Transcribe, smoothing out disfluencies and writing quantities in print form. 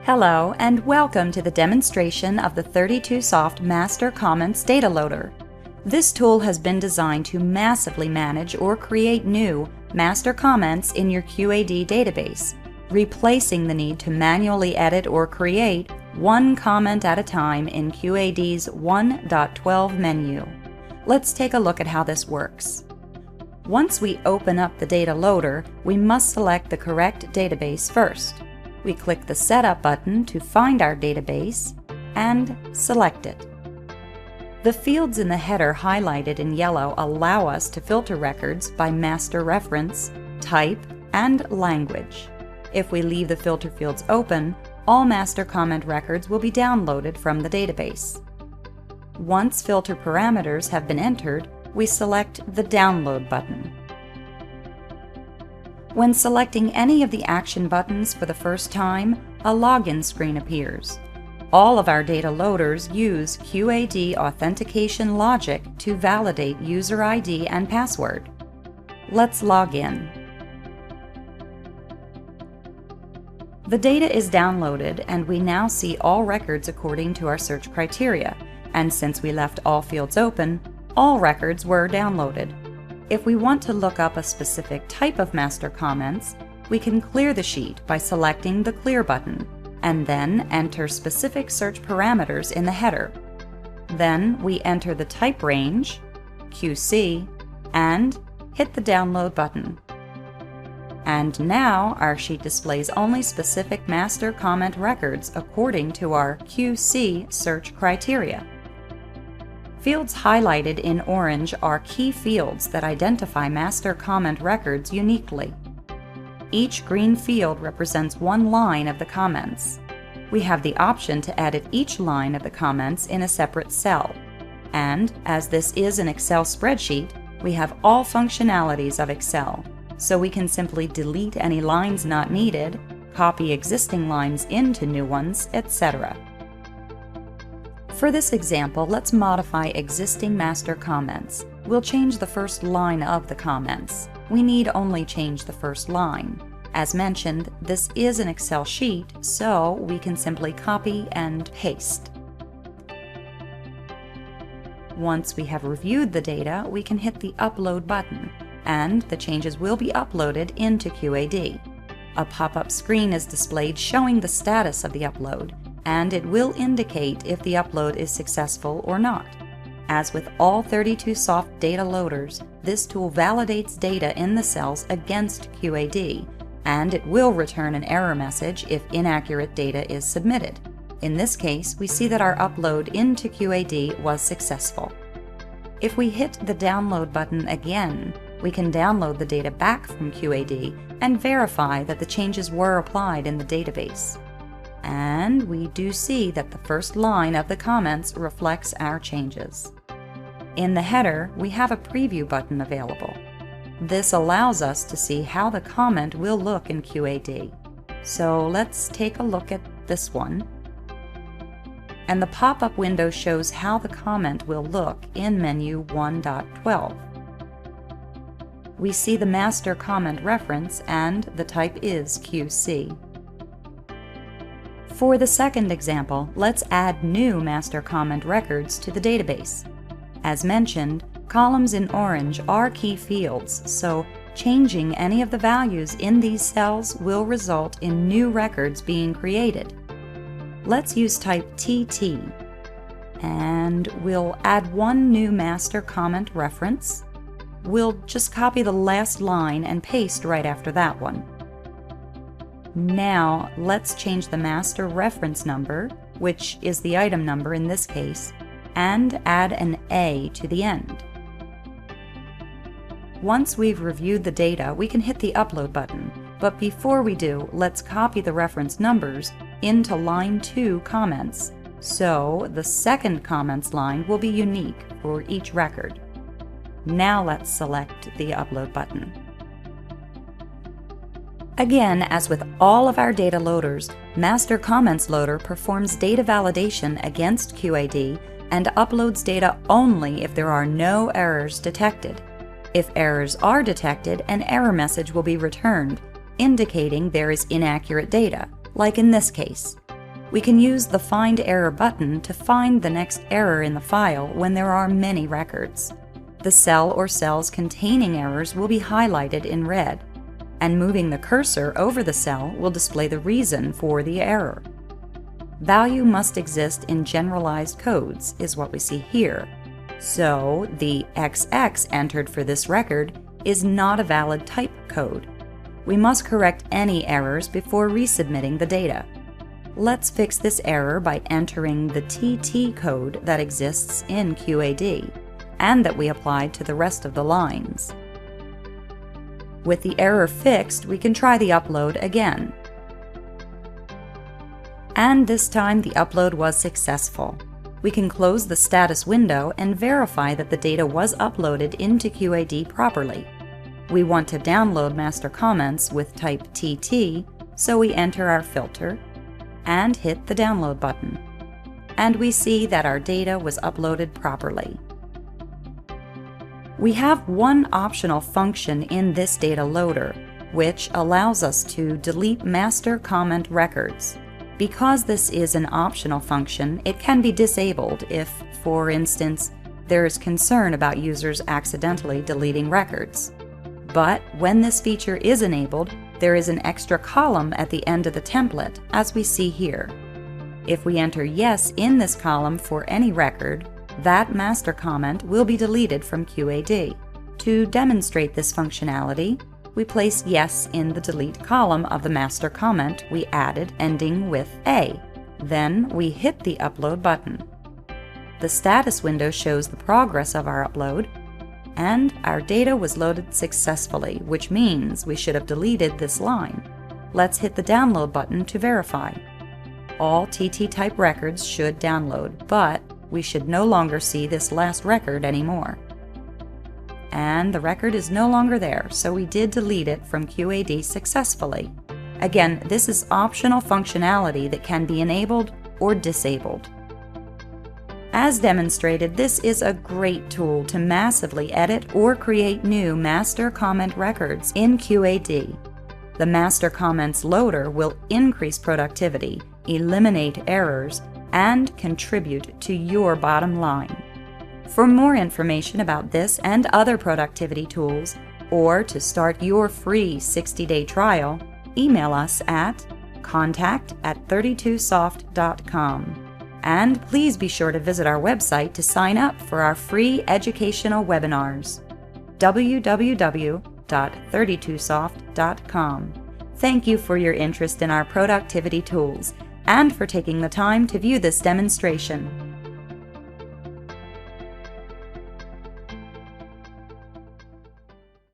Hello and welcome to the demonstration of the 32Soft Master Comments Data Loader. This tool has been designed to massively manage or create new master comments in your QAD database, replacing the need to manually edit or create one comment at a time in QAD's 1.12 menu. Let's take a look at how this works. Once we open up the data loader, we must select the correct database first. We click the Setup button to find our database and select it. The fields in the header highlighted in yellow allow us to filter records by master reference, type, and language. If we leave the filter fields open, all master comment records will be downloaded from the database. Once filter parameters have been entered, we select the Download button. When selecting any of the action buttons for the first time, a login screen appears. All of our data loaders use QAD authentication logic to validate user ID and password. Let's log in. The data is downloaded and we now see all records according to our search criteria, and since we left all fields open, all records were downloaded. If we want to look up a specific type of master comments, we can clear the sheet by selecting the Clear button, and then enter specific search parameters in the header. Then we enter the type range, QC, and hit the Download button. And now our sheet displays only specific master comment records according to our QC search criteria. Fields highlighted in orange are key fields that identify master comment records uniquely. Each green field represents one line of the comments. We have the option to edit each line of the comments in a separate cell. And as this is an Excel spreadsheet, we have all functionalities of Excel, so we can simply delete any lines not needed, copy existing lines into new ones, etc. For this example, let's modify existing master comments. We'll change the first line of the comments. We need only change the first line. As mentioned, this is an Excel sheet, so we can simply copy and paste. Once we have reviewed the data, we can hit the Upload button, and the changes will be uploaded into QAD. A pop-up screen is displayed showing the status of the upload, and it will indicate if the upload is successful or not. As with all 32Soft data loaders, this tool validates data in the cells against QAD, and it will return an error message if inaccurate data is submitted. In this case, we see that our upload into QAD was successful. If we hit the Download button again, we can download the data back from QAD and verify that the changes were applied in the database. And we do see that the first line of the comments reflects our changes. In the header, we have a Preview button available. This allows us to see how the comment will look in QAD. So let's take a look at this one. And the pop-up window shows how the comment will look in menu 1.12. We see the master comment reference and the type is QC. For the second example, let's add new master comment records to the database. As mentioned, columns in orange are key fields, so changing any of the values in these cells will result in new records being created. Let's use type TT, and we'll add one new master comment reference. We'll just copy the last line and paste right after that one. Now, let's change the master reference number, which is the item number in this case, and add an A to the end. Once we've reviewed the data, we can hit the Upload button, but before we do, let's copy the reference numbers into line 2 comments, so the second comments line will be unique for each record. Now let's select the Upload button. Again, as with all of our data loaders, Master Comments Loader performs data validation against QAD and uploads data only if there are no errors detected. If errors are detected, an error message will be returned, indicating there is inaccurate data, like in this case. We can use the Find Error button to find the next error in the file when there are many records. The cell or cells containing errors will be highlighted in red, and moving the cursor over the cell will display the reason for the error. Value must exist in generalized codes, is what we see here. So, the XX entered for this record is not a valid type code. We must correct any errors before resubmitting the data. Let's fix this error by entering the TT code that exists in QAD and that we applied to the rest of the lines. With the error fixed, we can try the upload again. And this time the upload was successful. We can close the status window and verify that the data was uploaded into QAD properly. We want to download master comments with type TT, so we enter our filter and hit the download button. And we see that our data was uploaded properly. We have one optional function in this data loader, which allows us to delete master comment records. Because this is an optional function, it can be disabled if, for instance, there is concern about users accidentally deleting records. But when this feature is enabled, there is an extra column at the end of the template, as we see here. If we enter yes in this column for any record, that master comment will be deleted from QAD. To demonstrate this functionality, we place yes in the delete column of the master comment we added ending with A. Then we hit the upload button. The status window shows the progress of our upload, and our data was loaded successfully, which means we should have deleted this line. Let's hit the download button to verify. All TT type records should download, but we should no longer see this last record anymore. And the record is no longer there, so we did delete it from QAD successfully. Again, this is optional functionality that can be enabled or disabled. As demonstrated, this is a great tool to massively edit or create new master comment records in QAD. The master comments loader will increase productivity, eliminate errors, and contribute to your bottom line. For more information about this and other productivity tools, or to start your free 60-day trial, email us at contact@32soft.com. And please be sure to visit our website to sign up for our free educational webinars. www.32soft.com. Thank you for your interest in our productivity tools and for taking the time to view this demonstration.